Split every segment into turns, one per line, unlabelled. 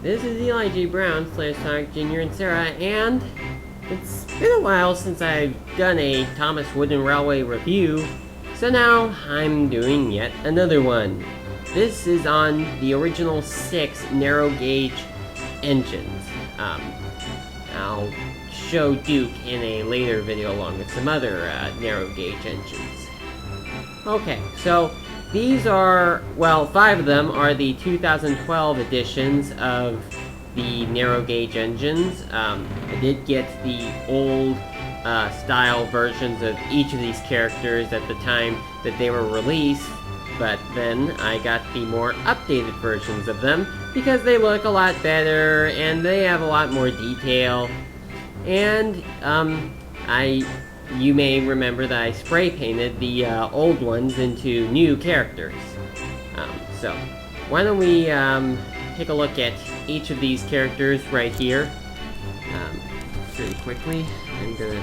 This is Eli J. Brown / Sonic Jr. and Sarah, and it's been a while since I've done a Thomas Wooden Railway review, so now I'm doing yet another one. This is on the original 6 narrow gauge engines. I'll show Duke in a later video along with some other narrow gauge engines. Okay, so these are, well, 5 of them are the 2012 editions of the narrow gauge engines. I did get the old style versions of each of these characters at the time that they were released, but then I got the more updated versions of them because they look a lot better and they have a lot more detail. And you may remember that I spray painted the old ones into new characters. So why don't we take a look at each of these characters right here. Pretty quickly. I'm gonna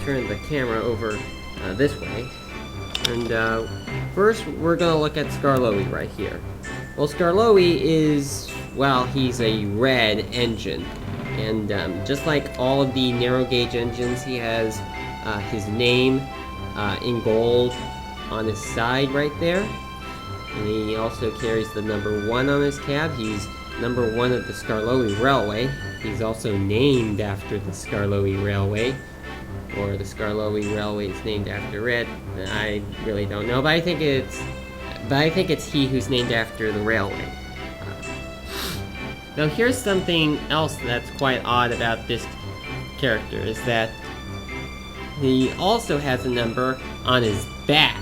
turn the camera over this way. And first we're gonna look at Skarloey right here. Well, Skarloey is, well, he's a red engine. And just like all of the narrow gauge engines, he has his name in gold on his side right there. And he also carries the number 1 on his cab. He's number 1 at the Skarloey Railway. He's also named after the Skarloey Railway. Or the Skarloey Railway is named after it. I really don't know, but I think it's he who's named after the railway. Now here's something else that's quite odd about this character, is that he also has a number on his back.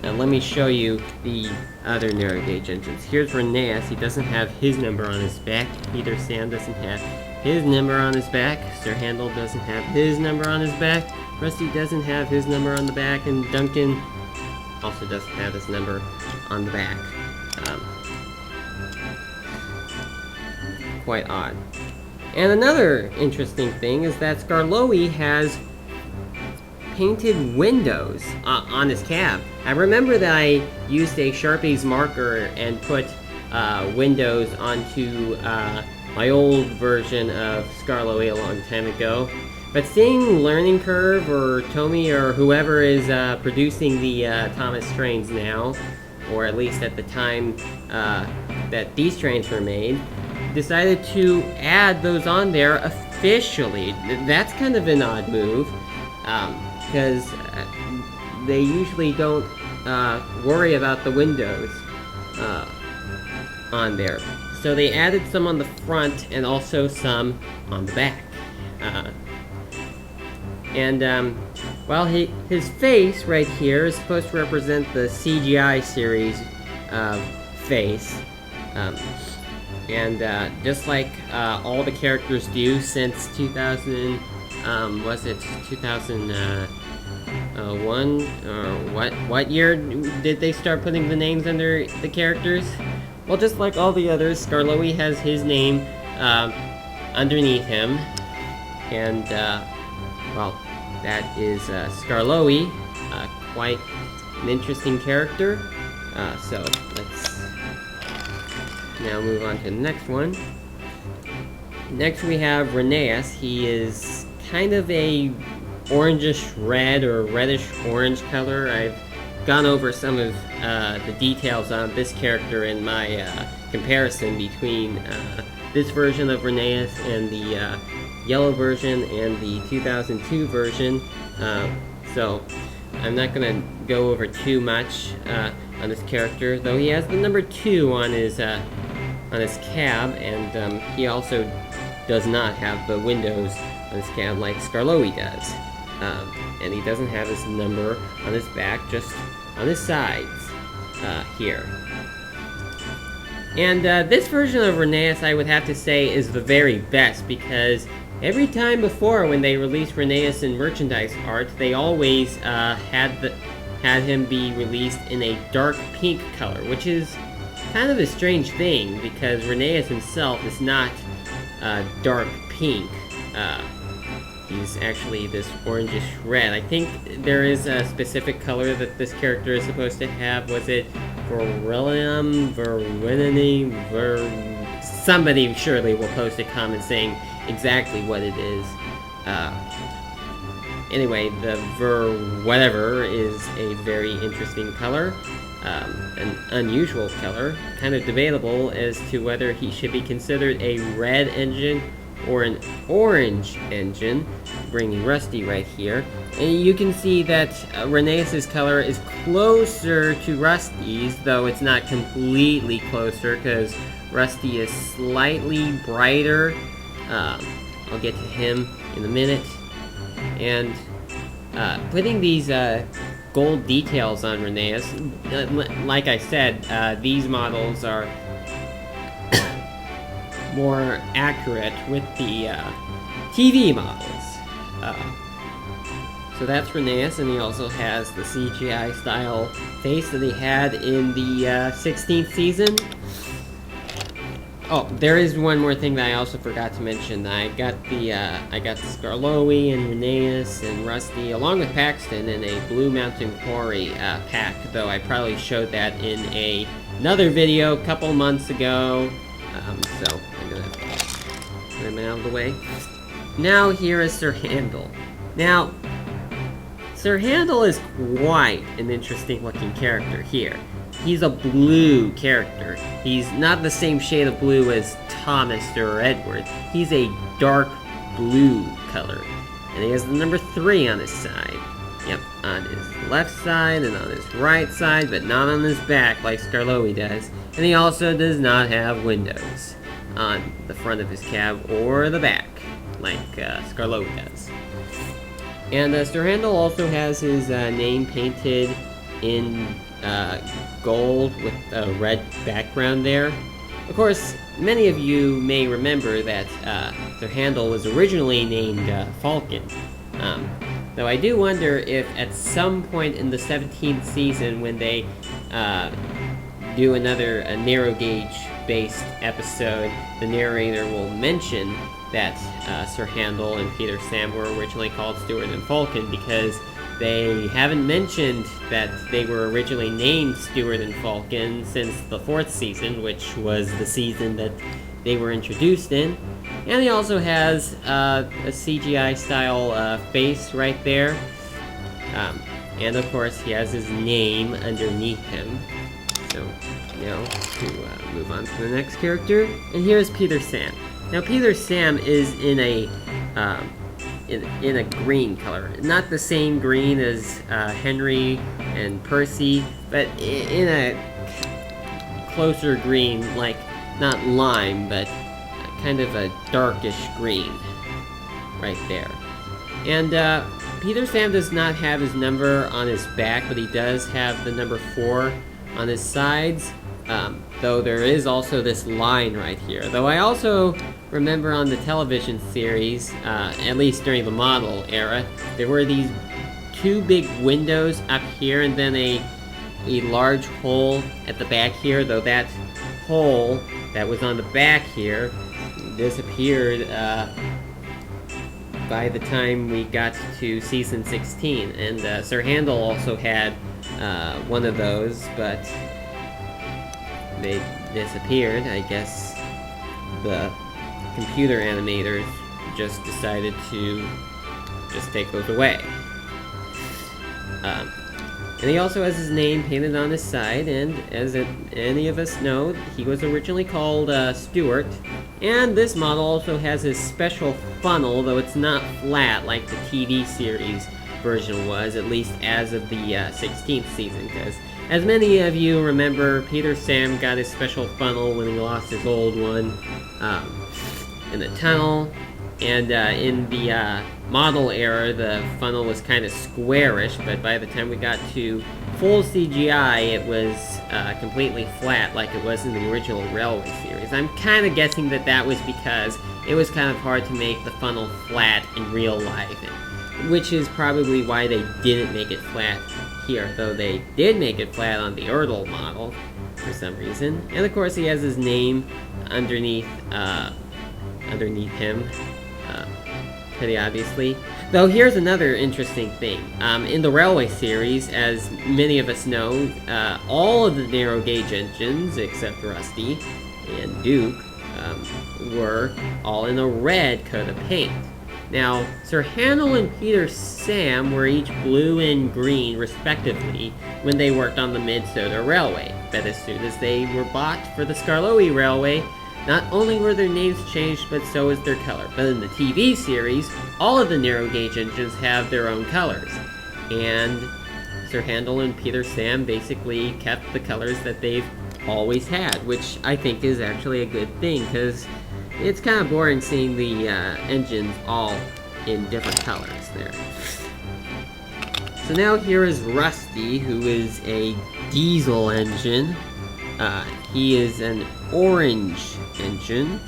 And let me show you the other narrow gauge engines. Here's Rheneas. He doesn't have his number on his back. Peter Sam doesn't have his number on his back. Sir Handel doesn't have his number on his back. Rusty doesn't have his number on the back. And Duncan also doesn't have his number on the back. Quite odd. And another interesting thing is that Skarloey has painted windows on his cab. I remember that I used a Sharpie's marker and put windows onto my old version of Skarloey a long time ago. But seeing Learning Curve or Tomy or whoever is producing the Thomas trains now, or at least at the time that these trains were made, decided to add those on there officially. That's kind of an odd move, because they usually don't worry about the windows on there. So they added some on the front and also some on the back. Well, his face right here is supposed to represent the CGI series face. Just like all the characters do since 2000, was it 2001 or what year did they start putting the names under the characters? Well, just like all the others, Skarloey has his name underneath him, and well, that is Skarloey, quite an interesting character. So let's now move on to the next one. Next we have Rheneas. He is kind of a orangish red or reddish orange color. I've gone over some of the details on this character in my comparison between this version of Rheneas and the yellow version and the 2002 version. So I'm not going to go over too much on this character, though he has the number 2 on his cab, and he also does not have the windows on his cab like Skarloey does. And he doesn't have his number on his back, just on his sides here. And this version of Rheneas, I would have to say, is the very best, because every time before when they released Rheneas in merchandise art, they always had him be released in a dark pink color, which is kind of a strange thing, because Rheneas himself is not dark pink. He's actually this orangish red. I think there is a specific color that this character is supposed to have. Was it Beryllium, somebody surely will post a comment saying exactly what it is. Anyway, the whatever is a very interesting color, an unusual color, kind of debatable as to whether he should be considered a red engine or an orange engine, bringing Rusty right here. And you can see that Rheneas' color is closer to Rusty's, though it's not completely closer, because Rusty is slightly brighter. I'll get to him in a minute. And putting these gold details on Rheneas, like I said, these models are more accurate with the TV models. So that's Rheneas, and he also has the CGI style face that he had in the 16th season. Oh, there is one more thing that I also forgot to mention. I got the Skarloey and Rheneas and Rusty, along with Paxton, in a Blue Mountain Quarry pack, though I probably showed that in another video a couple months ago. So I'm gonna put him out of the way. Now here is Sir Handel. Now, Sir Handel is quite an interesting looking character here. He's a blue character. He's not the same shade of blue as Thomas or Edward. He's a dark blue color. And he has the number 3 on his side. Yep, on his left side and on his right side, but not on his back like Skarloey does. And he also does not have windows on the front of his cab or the back like Skarloey does. And Sir Handel also has his name painted in gold with a red background there. Of course, many of you may remember that Sir Handel was originally named Falcon. Though I do wonder if at some point in the 17th season, when they do another narrow gauge based episode, the narrator will mention that Sir Handel and Peter Sam were originally called Stewart and Falcon, because they haven't mentioned that they were originally named Stewart and Falcon since the 4th season, which was the season that they were introduced in. And he also has a CGI style face right there. And of course he has his name underneath him. So now to move on to the next character. And here's Peter Sam. Now Peter Sam is in a green color. Not the same green as Henry and Percy, but in a closer green, like not lime, but kind of a darkish green right there. And Peter Sam does not have his number on his back, but he does have the number 4 on his sides, though there is also this line right here. Though I also remember on the television series, at least during the model era, there were these 2 big windows up here and then a large hole at the back here, though that hole that was on the back here disappeared by the time we got to season 16. And Sir Handel also had one of those, but they disappeared. I guess the computer animators just decided to just take those away. And he also has his name painted on his side, and as any of us know, he was originally called Stewart. And this model also has his special funnel, though it's not flat like the TV series version was, at least as of the 16th season, because as many of you remember, Peter Sam got his special funnel when he lost his old one in the tunnel. And in the model era, the funnel was kind of squarish, but by the time we got to full CGI, it was completely flat like it was in the original Railway series. I'm kind of guessing that that was because it was kind of hard to make the funnel flat in real life, which is probably why they didn't make it flat here, though they did make it flat on the Erdl model for some reason. And of course he has his name underneath him. pretty obviously. Though here's another interesting thing. In the Railway series, as many of us know, all of the narrow gauge engines, except Rusty and Duke, were all in a red coat of paint. Now, Sir Handel and Peter Sam were each blue and green, respectively, when they worked on the Minnesota Railway. But as soon as they were bought for the Skarloey Railway, not only were their names changed, but so was their color. But in the TV series, all of the narrow gauge engines have their own colors. And Sir Handel and Peter Sam basically kept the colors that they've always had, which I think is actually a good thing, because it's kind of boring seeing the engines all in different colors there. So now here is Rusty, who is a diesel engine. He is an orange engine.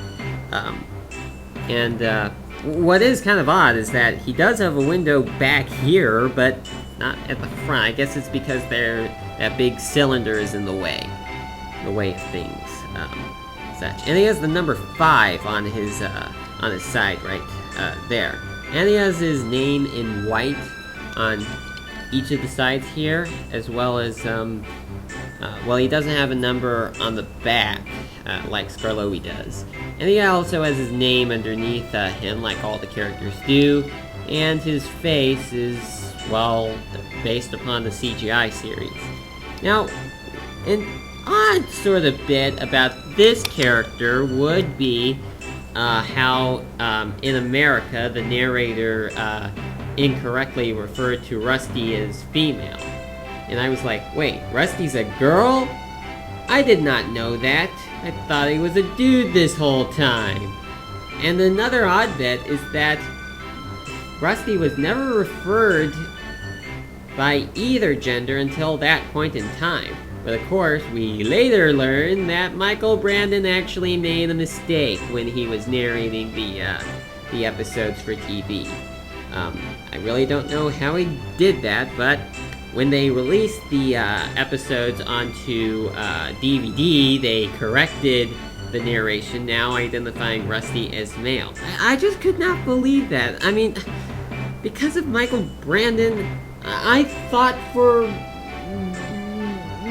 What is kind of odd is that he does have a window back here, but not at the front. I guess it's because that big cylinder is in the way of things, such. And he has the number 5 on his side right there. And he has his name in white on each of the sides here, as well as well, he doesn't have a number on the back like Skarloey does. And he also has his name underneath him, like all the characters do. And his face is, well, based upon the CGI series. Now, an odd sort of bit about this character would be how in America the narrator incorrectly referred to Rusty as female. And I was like, wait, Rusty's a girl? I did not know that. I thought he was a dude this whole time. And another odd bit is that Rusty was never referred by either gender until that point in time. But of course, we later learned that Michael Brandon actually made a mistake when he was narrating the episodes for TV. I really don't know how he did that, but when they released the episodes onto DVD, they corrected the narration, now identifying Rusty as male. I just could not believe that. I mean, because of Michael Brandon, I thought for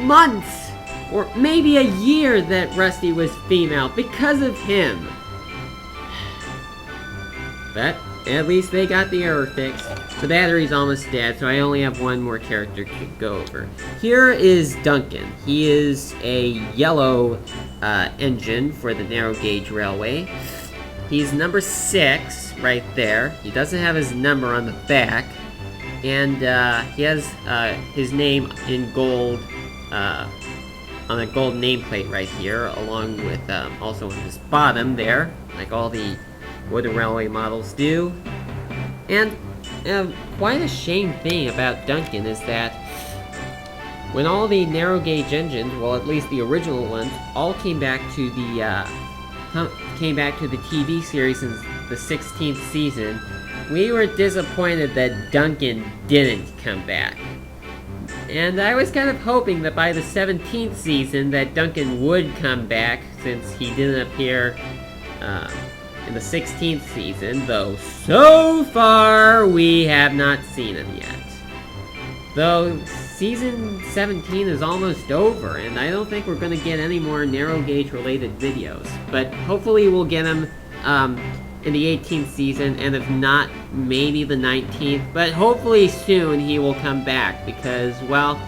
months, or maybe a year, that Rusty was female because of him. But at least they got the error fixed. The battery's almost dead, so I only have one more character to go over. Here is Duncan. He is a yellow engine for the narrow gauge railway. He's number 6 right there. He doesn't have his number on the back. And he has his name in gold on a gold nameplate right here, along with also on his bottom there, like all the wooden railway models do. And quite a shame thing about Duncan is that when all the narrow gauge engines, well, at least the original ones, all came back to the TV series in the 16th season, we were disappointed that Duncan didn't come back. And I was kind of hoping that by the 17th season that Duncan would come back, since he didn't appear in the 16th season, though so far we have not seen him yet. Though season 17 is almost over, and I don't think we're going to get any more narrow gauge related videos. But hopefully we'll get him in the 18th season, and if not, maybe the 19th. But hopefully soon he will come back, because, well,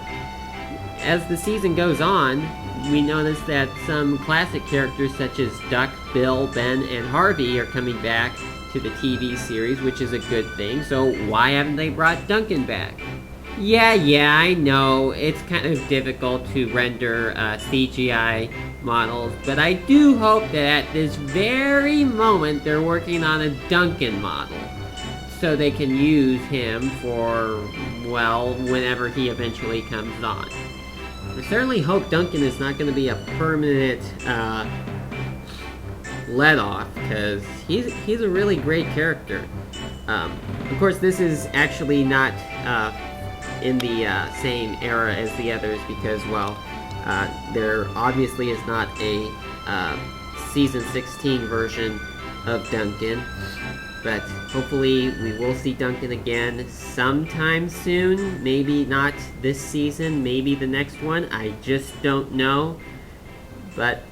as the season goes on, we notice that some classic characters such as Duck, Bill, Ben, and Harvey are coming back to the TV series, which is a good thing. So why haven't they brought Duncan back? Yeah, I know, it's kind of difficult to render CGI models, but I do hope that at this very moment they're working on a Duncan model, so they can use him for, well, whenever he eventually comes on. I certainly hope Duncan is not going to be a permanent let-off, because he's a really great character. Of course, this is actually not in the same era as the others, because, well, there obviously is not a season 16 version of Duncan. But hopefully we will see Duncan again sometime soon. Maybe not this season, maybe the next one. I just don't know. But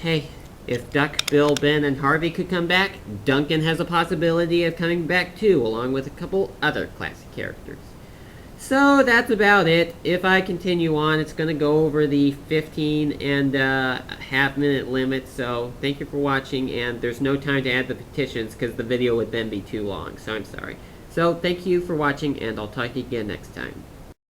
hey, if Duck, Bill, Ben, and Harvey could come back, Duncan has a possibility of coming back too, along with a couple other classic characters. So that's about it. If I continue on, it's going to go over the 15 and half minute limit. So thank you for watching, and there's no time to add the petitions because the video would then be too long. So I'm sorry. So thank you for watching, and I'll talk to you again next time.